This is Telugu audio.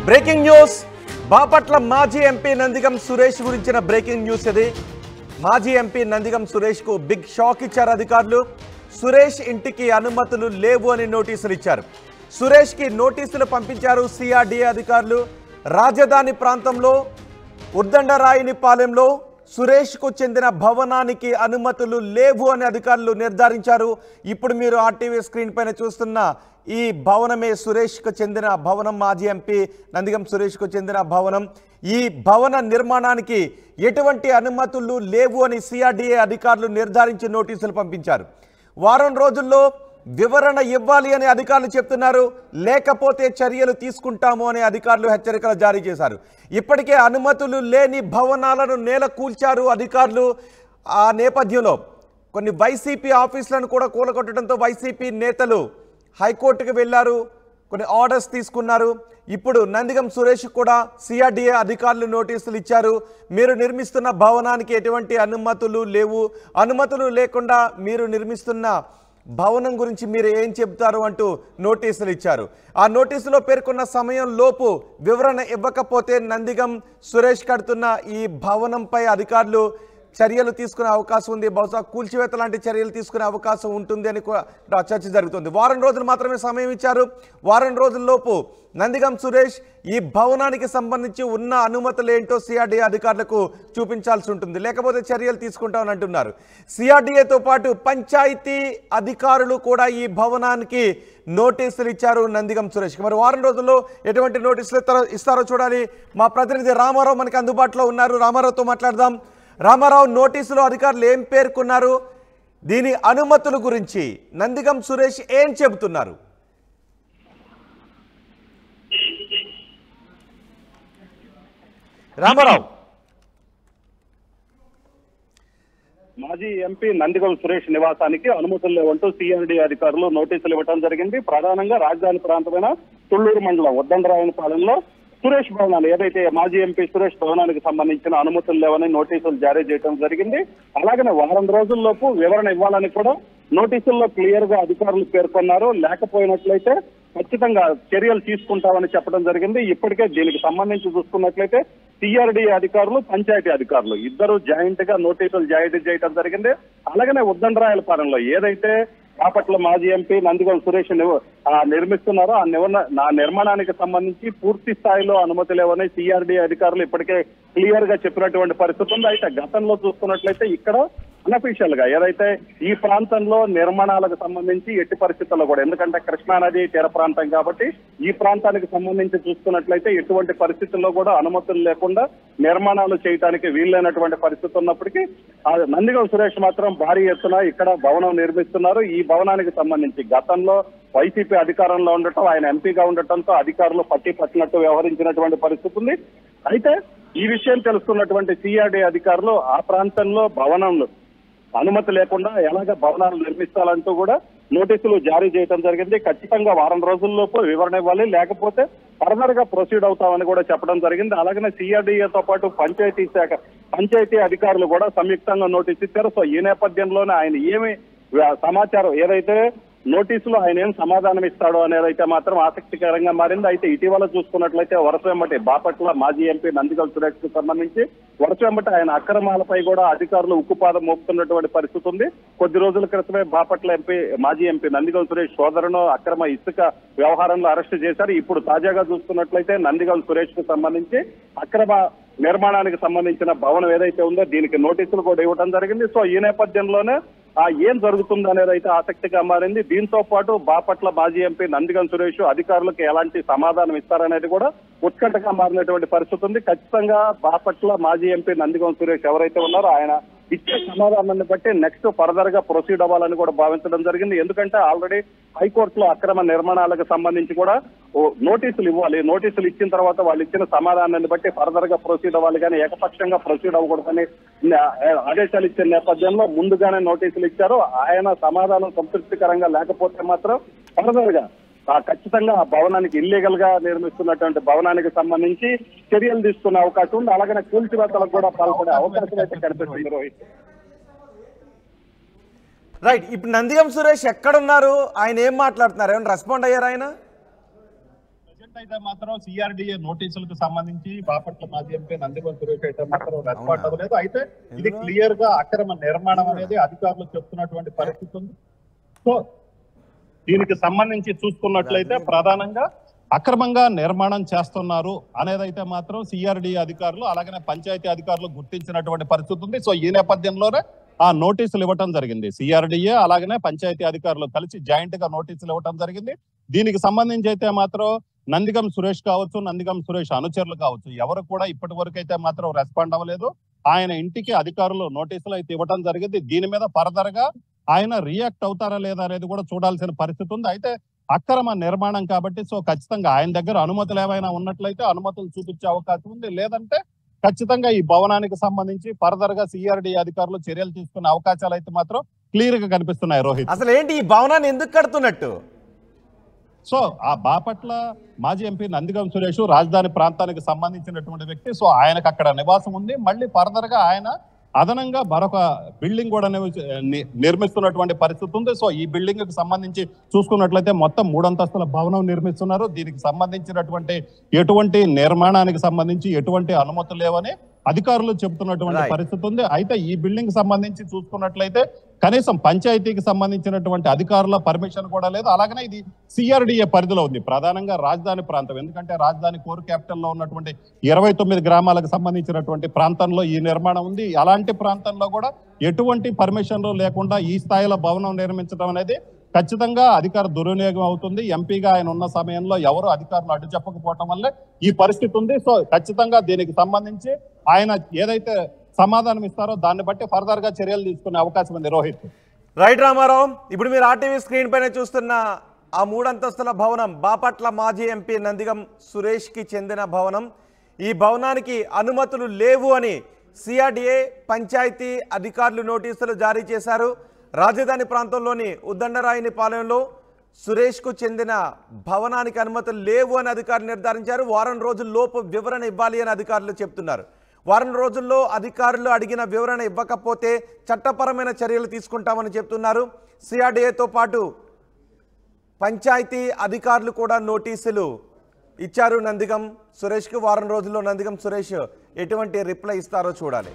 బ్రేకింగ్ న్యూస్ బాపట్ల మాజీ ఎంపీ నందిగం సురేష్ గురించిన బ్రేకింగ్ న్యూస్ ఇది. మాజీ ఎంపీ నందిగం సురేష్ కు బిగ్ షాక్ ఇచ్చారు అధికారులు. సురేష్ ఇంటికి అనుమతులు లేవు అని నోటీసులు ఇచ్చారు. సురేష్ కి నోటీసులు పంపించారు సిఆర్డీఏ అధికారులు. రాజధాని ప్రాంతంలో ఉద్దండరాయునిపాలెంలో సురేష్ కు చెందిన భవనానికి అనుమతులు లేవు అని అధికారులు నిర్ధారించారు. ఇప్పుడు మీరు ఆర్టీవీ స్క్రీన్ పైన చూస్తున్న ఈ భవనమే సురేష్కు చెందిన భవనం. మాజీ ఎంపీ నందిగం సురేష్కు చెందిన భవనం. ఈ భవన నిర్మాణానికి ఎటువంటి అనుమతులు లేవు అని సిఆర్డీఏ అధికారులు నిర్ధారించి నోటీసులు పంపించారు. వారం రోజుల్లో వివరణ ఇవ్వాలి అని అధికారులు చెప్తున్నారు. లేకపోతే చర్యలు తీసుకుంటాము అని అధికారులు హెచ్చరికలు జారీ చేశారు. ఇప్పటికే అనుమతులు లేని భవనాలను నేలకూల్చారు అధికారులు. ఆ నేపథ్యంలో కొన్ని వైసీపీ ఆఫీసులను కూడా కూలగొట్టడంతో వైసీపీ నేతలు హైకోర్టుకు వెళ్లారు. కొన్ని ఆర్డర్స్ తీసుకున్నారు. ఇప్పుడు నందిగం సురేష్ కూడా సిఆర్డీఏ అధికారులు నోటీసులు ఇచ్చారు. మీరు నిర్మిస్తున్న భవనానికి ఎటువంటి అనుమతులు లేవు, అనుమతులు లేకుండా మీరు నిర్మిస్తున్న భవనం గురించి మీరు ఏం చెప్తారు అంటూ నోటీసులు ఇచ్చారు. ఆ నోటీసులో పేర్కొన్న సమయం లోపు వివరణ ఇవ్వకపోతే నందిగం సురేష్ కడుతున్న ఈ భవనంపై అధికారులు చర్యలు తీసుకునే అవకాశం ఉంది. బహుశా కూల్చివేత లాంటి చర్యలు తీసుకునే అవకాశం ఉంటుంది అని చర్చ జరుగుతుంది. వారం రోజులు మాత్రమే సమయం ఇచ్చారు. వారం రోజుల్లోపు నందిగం సురేష్ ఈ భవనానికి సంబంధించి ఉన్న అనుమతులు ఏంటో సిఆర్డీఏ అధికారులకు చూపించాల్సి ఉంటుంది. లేకపోతే చర్యలు తీసుకుంటామని అంటున్నారు. సిఆర్డీఏతో పాటు పంచాయతీ అధికారులు కూడా ఈ భవనానికి నోటీసులు ఇచ్చారు నందిగం సురేష్కి. మరి వారం రోజుల్లో ఎటువంటి నోటీసులు ఇస్తారో చూడాలి. మా ప్రతినిధి రామారావు మనకి అందుబాటులో ఉన్నారు. రామారావుతో మాట్లాడదాం. రామారావు, నోటీసులో అధికారులు ఏం పేర్కొన్నారు? దీని అనుమతుల గురించి నందిగం సురేష్ ఏం చెబుతున్నారు? రామారావు. మాజీ ఎంపీ నందిగం సురేష్ నివాసానికి అనుమతులు లేవంటూ సిఆర్డీఏ అధికారులు నోటీసులు ఇవ్వడం జరిగింది. ప్రధానంగా రాజధాని ప్రాంతమైన తుళ్లూరు మండలం ఉద్దండరాయునిపాలెంలో సురేష్ భవనాలు ఏదైతే మాజీ ఎంపీ సురేష్ భవనానికి సంబంధించిన అనుమతులు లేవని నోటీసులు జారీ చేయడం జరిగింది. అలాగనే వారం రోజుల్లోపు వివరణ ఇవ్వాలని కూడా నోటీసుల్లో క్లియర్ గా అధికారులు పేర్కొన్నారు. లేకపోయినట్లయితే ఖచ్చితంగా చర్యలు తీసుకుంటామని చెప్పడం జరిగింది. ఇప్పటికే దీనికి సంబంధించి చూసుకున్నట్లయితే సిఆర్డీఏ అధికారులు, పంచాయతీ అధికారులు ఇద్దరు జాయింట్ గా నోటీసులు జారీ చేయడం జరిగింది. అలాగనే ఉద్దండరాయులపాలెంలో ఏదైతే బాపట్ల మాజీ ఎంపీ నందిగం సురేష్ నిర్మిస్తున్నారో ఆ నిర్మాణానికి సంబంధించి పూర్తి స్థాయిలో అనుమతి లేవని సిఆర్డీఏ అధికారులు ఇప్పటికే క్లియర్ గా చెప్పినటువంటి పరిస్థితి ఉంది. అయితే గతంలో చూసుకున్నట్లయితే ఇక్కడ అన్అఫీషియల్ గా ఏదైతే ఈ ప్రాంతంలో నిర్మాణాలకు సంబంధించి ఎట్టి పరిస్థితుల్లో కూడా, ఎందుకంటే కృష్ణానది తీర ప్రాంతం కాబట్టి ఈ ప్రాంతానికి సంబంధించి చూసుకున్నట్లయితే ఎటువంటి పరిస్థితుల్లో కూడా అనుమతులు లేకుండా నిర్మాణాలు చేయడానికి వీలైనటువంటి పరిస్థితి ఉన్నప్పటికీ నందిగం సురేష్ మాత్రం భారీ ఎత్తున ఇక్కడ భవనం నిర్మిస్తున్నారు. ఈ భవనానికి సంబంధించి గతంలో వైసీపీ అధికారంలో ఉండటం, ఆయన ఎంపీగా ఉండటంతో అధికారులు పట్టినట్టు వ్యవహరించినటువంటి పరిస్థితి ఉంది. అయితే ఈ విషయం తెలుసుకున్నటువంటి సిఆర్డీఏ అధికారులు ఆ ప్రాంతంలో భవనంలో అనుమతి లేకుండా ఎలాగ భవనాలు నిర్మిస్తాలంటూ కూడా నోటీసులు జారీ చేయడం జరిగింది. ఖచ్చితంగా వారం రోజుల్లోపు వివరణ ఇవ్వాలి, లేకపోతే ఫర్దర్ గా ప్రొసీడ్ అవుతామని కూడా చెప్పడం జరిగింది. అలాగనే సిఆర్డీఏతో పాటు పంచాయతీ అధికారులు కూడా సంయుక్తంగా నోటీసు ఇచ్చారు. సో ఈ నేపథ్యంలోనే ఆయన ఏమి సమాచారం ఏదైతే నోటీసులో ఆయన ఏం సమాధానం ఇస్తాడో అనేదైతే మాత్రం ఆసక్తికరంగా మారింది. అయితే ఇటీవల చూసుకున్నట్లయితే వరుస వెంబటి బాపట్ల మాజీ ఎంపీ నందిగం సురేష్ కు సంబంధించి వరుస వెంబటి ఆయన అక్రమాలపై కూడా అధికారులు ఉక్కుపాదం మోపుతున్నటువంటి పరిస్థితి ఉంది. కొద్ది రోజుల క్రితమే బాపట్ల మాజీ ఎంపీ నందిగం సురేష్ సోదరును అక్రమ ఇసుక వ్యవహారంలో అరెస్టు చేశారు. ఇప్పుడు తాజాగా చూసుకున్నట్లయితే నందిగం సురేష్ కు సంబంధించి అక్రమ నిర్మాణానికి సంబంధించిన భవనం ఏదైతే ఉందో దీనికి నోటీసులు కూడా ఇవ్వడం జరిగింది. సో ఈ నేపథ్యంలోనే ఏం జరుగుతుంది అనేది అయితే ఆసక్తిగా మారింది. దీంతో పాటు బాపట్ల మాజీ ఎంపీ నందిగం సురేష్ అధికారులకు ఎలాంటి సమాధానం ఇస్తారనేది కూడా ఉత్కంఠగా మారినటువంటి పరిస్థితి ఉంది. ఖచ్చితంగా బాపట్ల మాజీ ఎంపీ నందిగం సురేష్ ఎవరైతే ఉన్నారో ఆయన ఇచ్చే సమాధానాన్ని బట్టి నెక్స్ట్ ఫర్దర్ గా ప్రొసీడ్ అవ్వాలని కూడా భావించడం జరిగింది. ఎందుకంటే ఆల్రెడీ హైకోర్టులో అక్రమ నిర్మాణాలకు సంబంధించి కూడా నోటీసులు ఇవ్వాలి. నోటీసులు ఇచ్చిన తర్వాత వాళ్ళు ఇచ్చిన సమాధానాన్ని బట్టి ఫర్దర్ గా ప్రొసీడ్ అవ్వాలి, కానీ ఏకపక్షంగా ప్రొసీడ్ అవ్వకూడదని ఆదేశాలు ఇచ్చిన నేపథ్యంలో ముందుగానే నోటీసులు ఇచ్చారు. ఆయన సమాధానం సంతృప్తికరంగా లేకపోతే మాత్రం ఫర్దర్ గా ఖచ్చితంగా ఆ భవనానికి ఇల్లీగల్ గా నిర్మిస్తున్నటువంటి భవనానికి సంబంధించి చర్యలు తీసుకునే అవకాశం ఉంది. అలాగనే కూల్చివేతలకు కూడా పాల్పడే అవకాశం అయితే కనిపిస్తుంది. రోహిత్, రైట్. ఇప్పుడు నందిగం సురేష్ ఎక్కడున్నారు? ఆయన ఏం మాట్లాడుతున్నారు? ఏమైనా రెస్పాండ్ అయ్యారు ఆయన? అయితే మాత్రం సిఆర్డిఏ నోటీసులకు సంబంధించి బాపట్ల మాజీ ఎంపీ నందిగం సురేష్ అయితే మాత్రం రెస్పాండ్ అవ్వలేదు. అయితే ఇది క్లియర్ గా అక్రమ నిర్మాణం అనేది అధికారులు చెప్తున్నటువంటి పరిస్థితి ఉంది. సో దీనికి సంబంధించి చూసుకున్నట్లయితే ప్రధానంగా అక్రమంగా నిర్మాణం చేస్తున్నారు అనేదైతే మాత్రం సిఆర్డిఏ అధికారులు అలాగనే పంచాయతీ అధికారులు గుర్తించినటువంటి పరిస్థితి ఉంది. సో ఈ నేపథ్యంలోనే ఆ నోటీసులు ఇవ్వటం జరిగింది. సిఆర్డిఏ అలాగనే పంచాయతీ అధికారులు కలిసి జాయింట్ గా నోటీసులు ఇవ్వటం జరిగింది. దీనికి సంబంధించి అయితే మాత్రం నందిగం సురేష్ కావచ్చు, నందిగం సురేష్ అనుచరులు కావచ్చు, ఎవరు కూడా ఇప్పటి వరకు అయితే మాత్రం రెస్పాండ్ అవ్వలేదు. ఆయన ఇంటికి అధికారులు నోటీసులు అయితే ఇవ్వటం జరిగింది. దీని మీద ఫర్దర్ గా ఆయన రియాక్ట్ అవుతారా లేదా అనేది కూడా చూడాల్సిన పరిస్థితి ఉంది. అయితే అక్రమ నిర్మాణం కాబట్టి సో ఖచ్చితంగా ఆయన దగ్గర అనుమతులు ఏమైనా ఉన్నట్లయితే అనుమతులు చూపించే అవకాశం ఉంది. లేదంటే ఖచ్చితంగా ఈ భవనానికి సంబంధించి ఫర్దర్ గా సిఆర్డి అధికారులు చర్యలు తీసుకునే అవకాశాలు అయితే మాత్రం క్లియర్ గా కనిపిస్తున్నాయి. రోహిత్, అసలు ఏంటి ఈ భవనాన్ని ఎందుకు కడుతున్నట్టు? సో ఆ బాపట్ల మాజీ ఎంపీ నందిగం సురేష్ రాజధాని ప్రాంతానికి సంబంధించినటువంటి వ్యక్తి. సో ఆయనకు అక్కడ నివాసం ఉంది. మళ్ళీ ఫర్దర్ గా ఆయన అదనంగా మరొక బిల్డింగ్ కూడా నిర్మిస్తున్నటువంటి పరిస్థితి ఉంది. సో ఈ బిల్డింగ్ కి సంబంధించి చూసుకున్నట్లయితే మొత్తం 3 అంతస్తుల భవనం నిర్మిస్తున్నారు. దీనికి సంబంధించినటువంటి ఎటువంటి నిర్మాణానికి సంబంధించి ఎటువంటి అనుమతులు లేవని అధికారులు చెబుతున్నటువంటి పరిస్థితి ఉంది. అయితే ఈ బిల్డింగ్ సంబంధించి చూసుకున్నట్లయితే కనీసం పంచాయతీకి సంబంధించినటువంటి అధికారుల పర్మిషన్ కూడా లేదు. అలాగనే ఇది సిఆర్డిఏ పరిధిలో ఉంది, ప్రధానంగా రాజధాని ప్రాంతం. ఎందుకంటే రాజధాని కోర్ క్యాపిటల్ లో ఉన్నటువంటి 29 గ్రామాలకు సంబంధించినటువంటి ప్రాంతంలో ఈ నిర్మాణం ఉంది. అలాంటి ప్రాంతంలో కూడా ఎటువంటి పర్మిషన్లు లేకుండా ఈ స్థాయిలో భవనం నిర్మించడం అనేది ఖచ్చితంగా అధికార దుర్వినియోగం అవుతుంది. ఎంపీగా ఆయన ఉన్న సమయంలో ఎవరు అధికారులు అడ్డు చెప్పకపోవటం వల్లే ఈ పరిస్థితి ఉంది. సో ఖచ్చితంగా దీనికి సంబంధించి ఆయన ఏదైతే సమాధానం ఇస్తారో దాన్ని బట్టి ఫర్దర్ గా చర్యలు తీసుకునే అవకాశం ఉంది. రోహిత్, రైట్ రామారావు, ఇప్పుడు మీరు ఆర్టీవీ స్క్రీన్ పైన చూస్తున్న ఆ 3 అంతస్తుల భవనం బాపట్ల మాజీ ఎంపీ నందిగం సురేష్ కి చెందిన భవనం. ఈ భవనానికి అనుమతులు లేవు అని సిఆర్డిఏ పంచాయతీ అధికారులు నోటీసులు జారీ చేశారు. రాజధాని ప్రాంతంలోని ఉద్దండరాయని పాలెంలో సురేష్కు చెందిన భవనానికి అనుమతులు లేవు అని అధికారులు నిర్ధారించారు. వారం రోజుల్లోపు వివరణ ఇవ్వాలి అని అధికారులు చెప్తున్నారు. వారం రోజుల్లో అధికారులు అడిగిన వివరణ ఇవ్వకపోతే చట్టపరమైన చర్యలు తీసుకుంటామని చెప్తున్నారు. సిఆర్డిఏతో పాటు పంచాయతీ అధికారులు కూడా నోటీసులు ఇచ్చారు నందిగం సురేష్కి. వారం రోజుల్లో నందిగం సురేష్ ఎటువంటి రిప్లై ఇస్తారో చూడాలి.